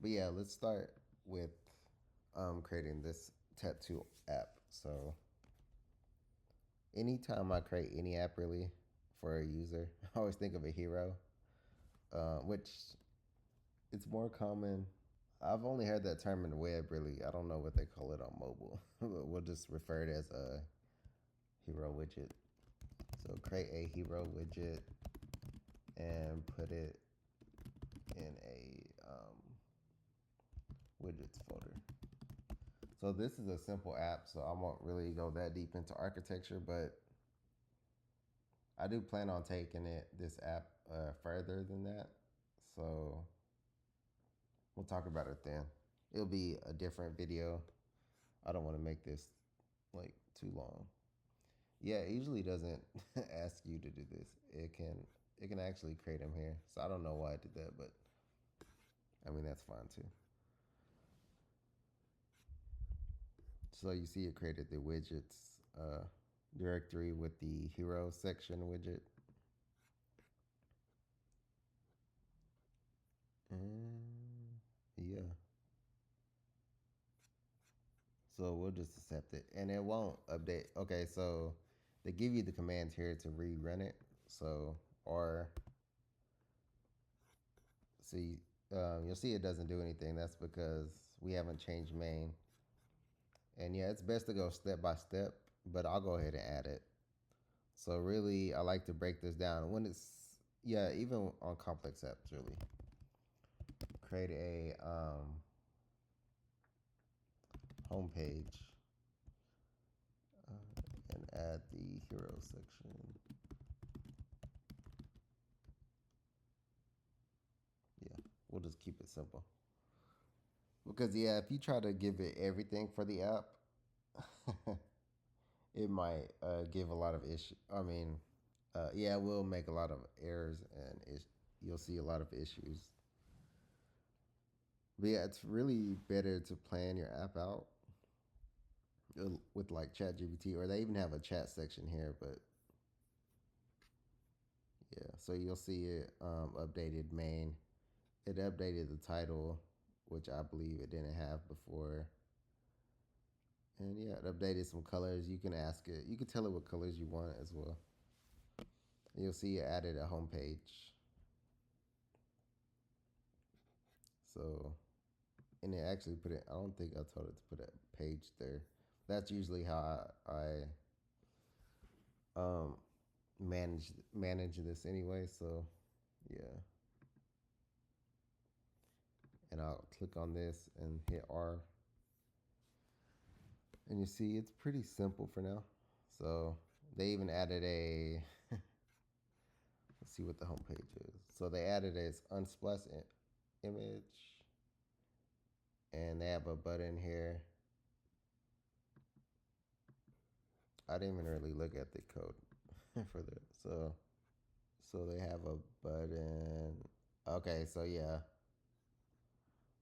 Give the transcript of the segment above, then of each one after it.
But yeah, let's start with creating this tattoo app. So anytime I create any app really for a user, I always think of a hero, which it's more common. I've only heard that term in the web really. I don't know what they call it on mobile. We'll just refer to it as a hero widget. So create a hero widget and put it in a widgets folder. So this is a simple app, so I won't really go that deep into architecture, but I do plan on taking this app further than that. So we'll talk about it then. It'll be a different video. I don't want to make this like too long. Yeah, it usually doesn't ask you to do this. It can actually create them here. So I don't know why I did that, but I mean that's fine too. So you see it created the widgets directory with the HeroSection widget. And yeah. So we'll just accept it. And it won't update. Okay, so they give you the command here to rerun it. So, or see, you'll see it doesn't do anything. That's because we haven't changed main. And yeah, it's best to go step by step, but I'll go ahead and add it. So really, I like to break this down. When it's, yeah, even on complex apps, really. Create a home page and add the hero section. Yeah, we'll just keep it simple. Because yeah, if you try to give it everything for the app, it might give a lot of issue. I mean, yeah, it will make a lot of errors and you'll see a lot of issues. But yeah, it's really better to plan your app out with like ChatGPT, or they even have a chat section here. But yeah, so you'll see it updated main. It updated the title, which I believe it didn't have before. And yeah, it updated some colors. You can ask it. You can tell it what colors you want as well. And you'll see it added a home page. So, and it actually put it. I don't think I told it to put a page there. That's usually how I manage this anyway. So, yeah. And I'll click on this and hit R. And you see, it's pretty simple for now. So they even added a. Let's see what the home page is. So they added this unsplash image, and they have a button here. I didn't even really look at the code for that. So they have a button. Okay, so yeah.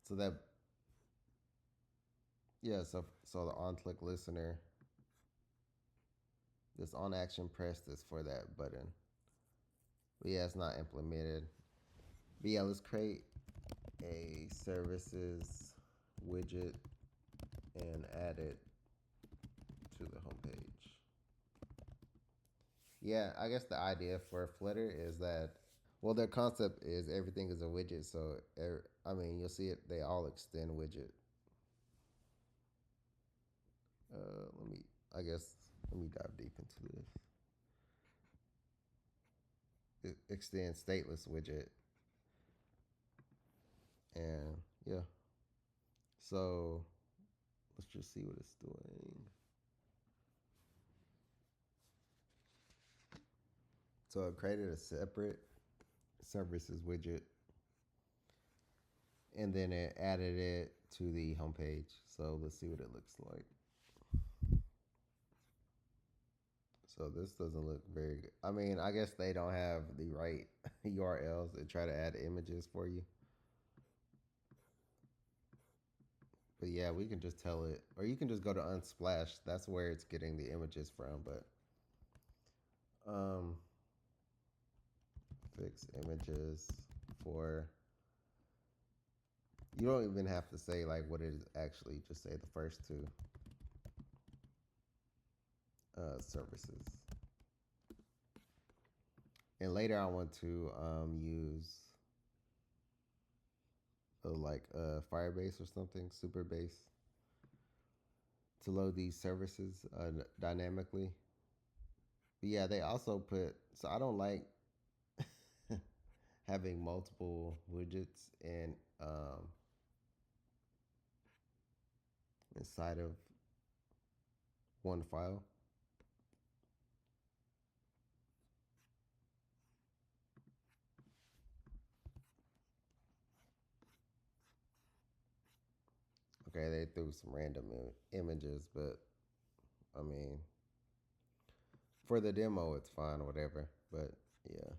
So that yeah, so the on click listener, this on action press is for that button. But yeah, it's not implemented. But yeah, let's create a services widget and add it to the homepage. Yeah, I guess the idea for Flutter is that, well, their concept is everything is a widget. So, I mean, you'll see it, they all extend widget. Let me dive deep into this. It extends stateless widget. And yeah, so let's just see what it's doing. So it created a separate services widget, and then it added it to the homepage. So let's see what it looks like. So this doesn't look very good. I mean, I guess they don't have the right URLs to try to add images for you. But yeah, we can just tell it, or you can just go to Unsplash. That's where it's getting the images from. But um, fix images for You don't even have to say like what it is actually. Just say the first two services. And later I want to use like Firebase or something, Superbase, to load these services dynamically. But yeah, they also put, so I don't like having multiple widgets inside of one file. Okay, they threw some random images, but I mean, for the demo, it's fine, whatever. But yeah.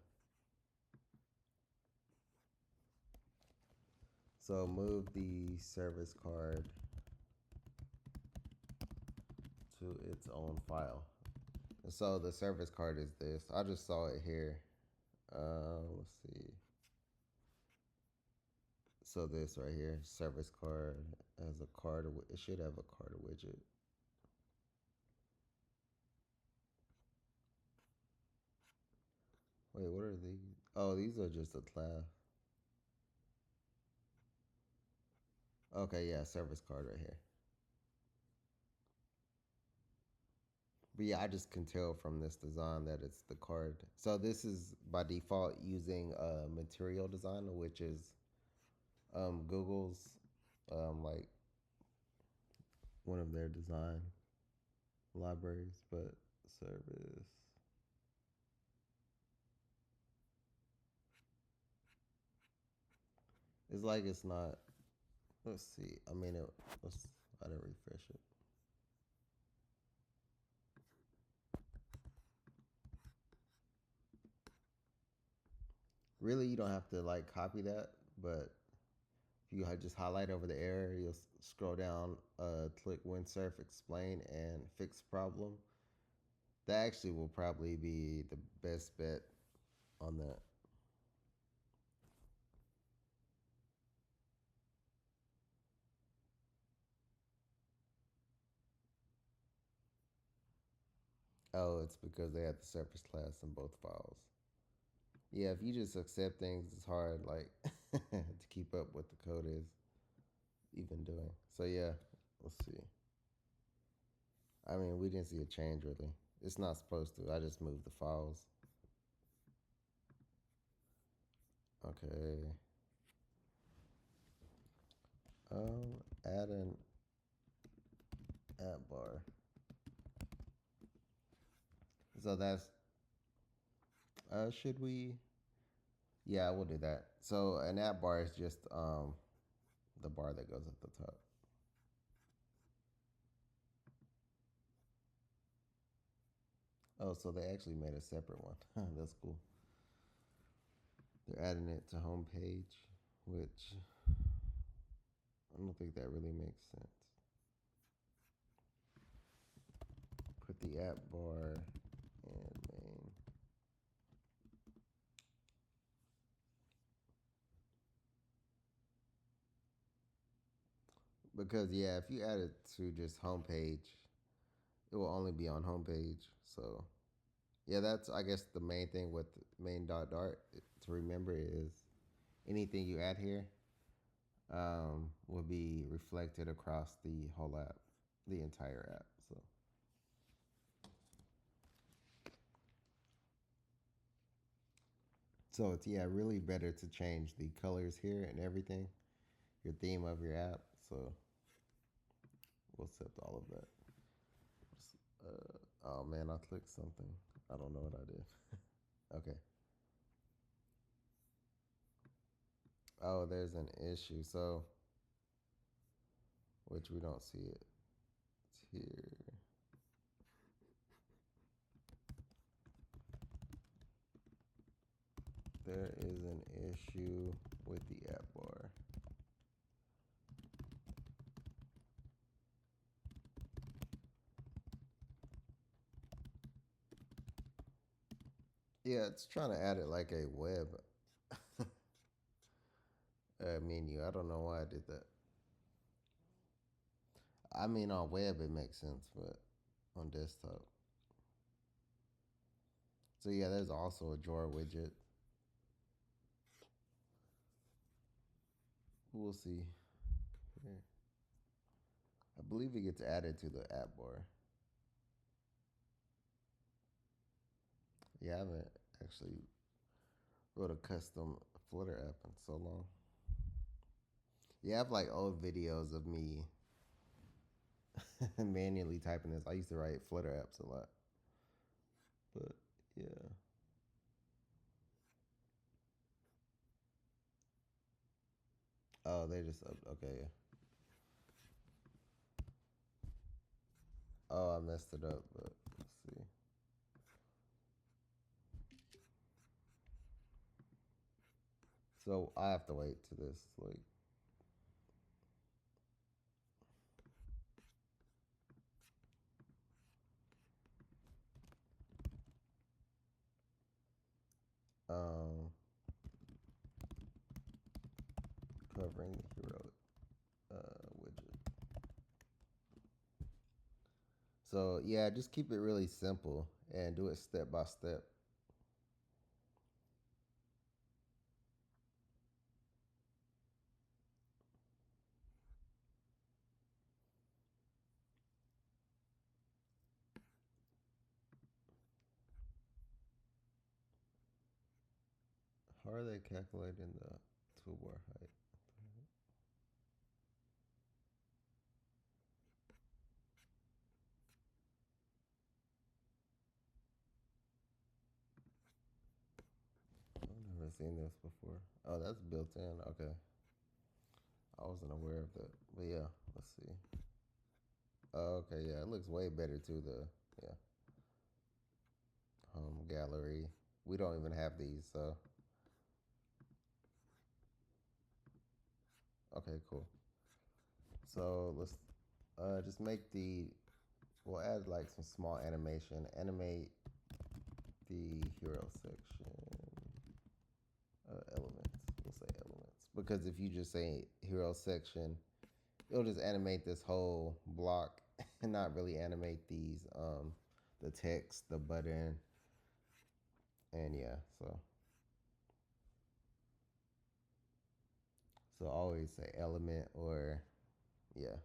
So move the service card to its own file. And so the service card is this. I just saw it here. Let's see. So this right here, service card has a card. It should have a card widget. Wait, what are these? Oh, these are just a class. Okay, yeah, service card right here. But yeah, I just can tell from this design that it's the card. So this is by default using Material Designer, which is Google's like one of their design libraries, but service. It's like it's not. Let's see. I mean, I didn't refresh it. Really, you don't have to like copy that, but if you just highlight over the error, you'll scroll down, click Windsurf, explain, and fix problem. That actually will probably be the best bet on that. Oh, it's because they had the surface class in both files. Yeah, if you just accept things, it's hard like to keep up what the code is even doing. So yeah, let's see. I mean, we didn't see a change really. It's not supposed to. I just moved the files. Okay. Add an app bar. So that's should we? Yeah, we'll do that. So an app bar is just the bar that goes at the top. Oh, so they actually made a separate one. That's cool. They're adding it to home page, which I don't think that really makes sense. Put the app bar and main. Because yeah, if you add it to just home page, it will only be on home page. So yeah, that's I guess the main thing with main.dart to remember is anything you add here will be reflected across the whole app, the entire app. So it's yeah, really better to change the colors here and everything, your theme of your app. So we'll accept all of that. Oh man, I clicked something. I don't know what I did. Okay. Oh, there's an issue. So, which we don't see it. It's here. There is an issue with the app bar. Yeah, it's trying to add it like a web menu. Yeah, I don't know why I did that. I mean, on web it makes sense, but on desktop. So yeah, there's also a drawer widget. We'll see. Here. I believe it gets added to the app bar. Yeah, I haven't actually wrote a custom Flutter app in so long. Yeah, I have like old videos of me manually typing this. I used to write Flutter apps a lot. But yeah. Oh, they just okay. Yeah. Oh, I messed it up, but let's see. So I have to wait to this like um covering the hero widget. So yeah, just keep it really simple and do it step by step. How are they calculating the toolbar height? I've never seen this before. Oh, that's built in. Okay. I wasn't aware of that. But yeah, let's see. Oh, okay, yeah, it looks way better too. The yeah, home gallery. We don't even have these, so okay, cool. So let's just make the. We'll add like some small animation. Animate the hero section elements. We'll say elements because if you just say hero section, it'll just animate this whole block and not really animate these the text, the button, and yeah. So always say element or yeah.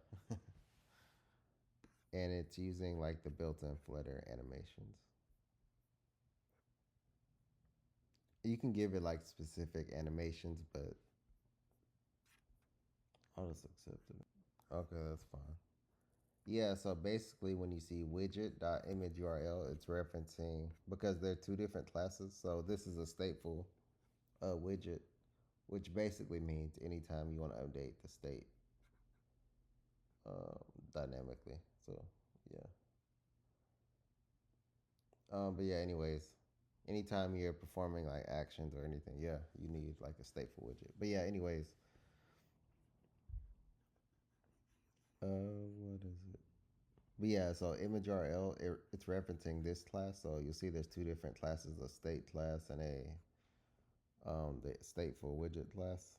And it's using like the built-in Flutter animations. You can give it like specific animations, but I'll just accept it. Okay, that's fine. Yeah, so basically when you see widget.image URL, it's referencing because they're two different classes. So this is a stateful widget, which basically means anytime you want to update the state dynamically. So yeah. But yeah, anyways, anytime you're performing like actions or anything, yeah, you need like a stateful widget. But yeah, anyways, what is it? But yeah, so image it's referencing this class. So you'll see there's two different classes: a state class and a the stateful widget class.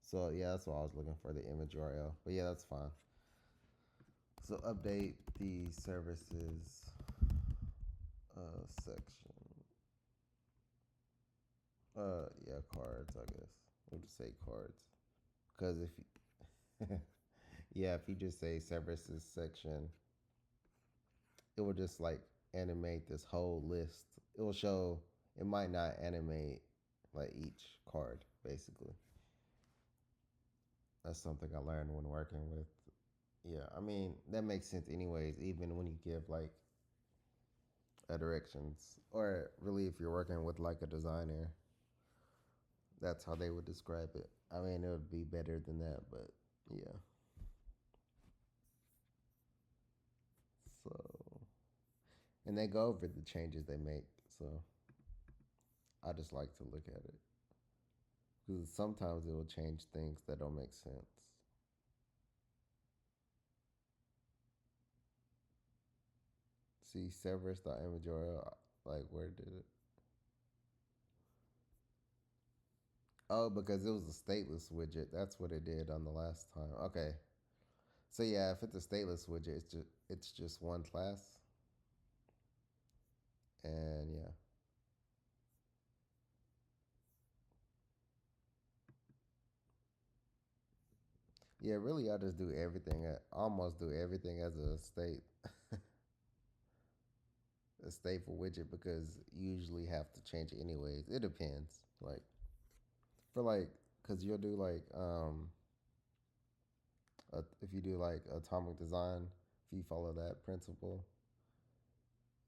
So yeah, that's what I was looking for, the image URL. But yeah, that's fine. So update the services section. Yeah, cards. I guess we'll just say cards because if you, yeah, if you just say services section, it will just like animate this whole list. It will show. It might not animate like each card basically. That's something I learned when working with. Yeah, I mean that makes sense anyways. Even when you give like directions, or really if you're working with like a designer, that's how they would describe it. I mean, it would be better than that, but yeah. So, and they go over the changes they make. So I just like to look at it because sometimes it will change things that don't make sense. See, Severus.image URL, like where did it? Oh, because it was a stateless widget. That's what it did on the last time. Okay. So yeah, if it's a stateless widget, it's just one class. And yeah. Yeah, really I just do everything almost do everything as a a stateful widget because you usually have to change it anyways. It depends. Like for like cuz you'll do like if you do like atomic design, if you follow that principle,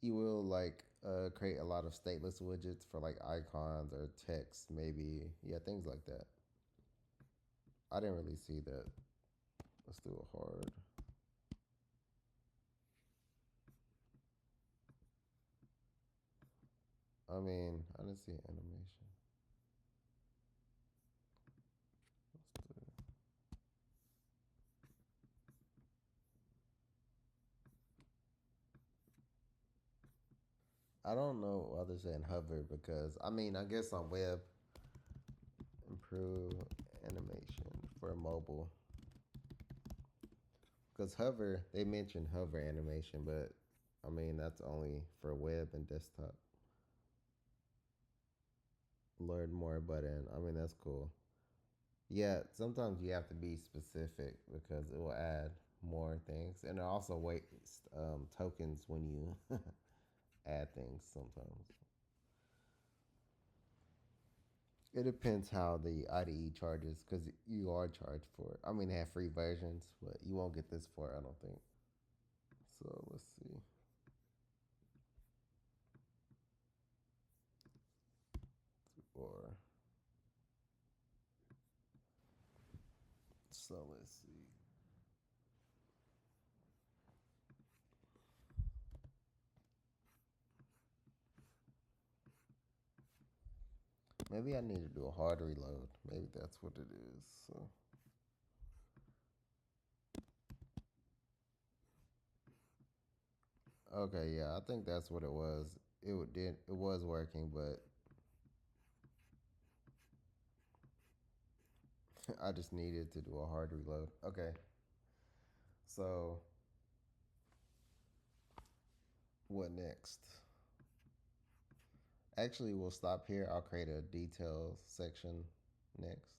you will like create a lot of stateless widgets for like icons or text, maybe. Yeah, things like that. I didn't really see that. Let's do a hard. I mean, I didn't see animation. I don't know why they're saying hover because I mean I guess on web improve animation for mobile because hover they mentioned hover animation, but I mean that's only for web and desktop. Learn more button. I mean that's cool. Yeah, sometimes you have to be specific because it will add more things, and it also wastes tokens when you add things. Sometimes it depends how the IDE charges because you are charged for it. I mean, they have free versions, but you won't get this far, I don't think. So let's see. Or so let's see. Maybe I need to do a hard reload. Maybe that's what it is. So okay, yeah, I think that's what it was. It was working, but I just needed to do a hard reload. Okay, so what next? Actually, we'll stop here. I'll create a details section next.